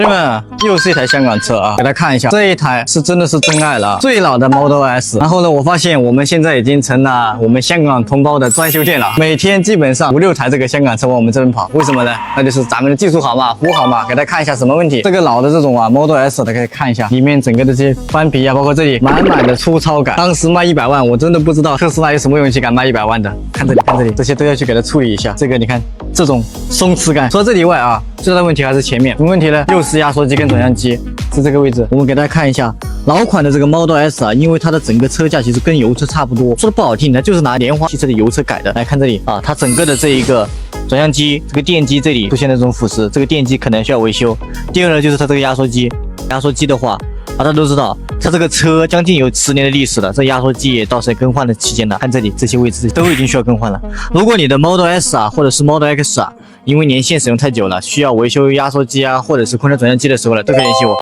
朋友们，又是一台香港车啊，给大家看一下，这一台是真的是真爱了，最老的 Model S。然后呢，我发现我们现在已经成了我们香港同胞的专修店了，每天基本上5、6台这个香港车往我们这边跑，为什么呢？那就是咱们的技术好嘛，服务好嘛。给大家看一下什么问题？这个老的这种啊 Model S， 大家可以看一下里面整个的这些翻皮啊，包括这里满满的粗糙感。当时卖100万，我真的不知道特斯拉有什么勇气敢卖100万的。看这里，看这里，这些都要去给它处理一下。这个你看这种松弛感。除了这里以外啊，最大的问题还是前面。什么问题呢？又是压缩机跟转向机，是这个位置。我们给大家看一下老款的这个 Model S 啊，因为它的整个车架其实跟油车差不多，说的不好听，它就是拿莲花汽车的油车改的。来看这里啊，它整个的这一个转向机，这个电机这里出现了这种腐蚀，这个电机可能需要维修。第二呢，就是它这个压缩机，压缩机的话。大家都知道，它这个车将近有10年的历史了，这压缩机也到时更换的期间了。看这里这些位置都已经需要更换了。如果你的 Model S 啊，或者是 Model X 啊，因为年限使用太久了，需要维修压缩机啊，或者是空调转向机的时候呢，都可以联系我。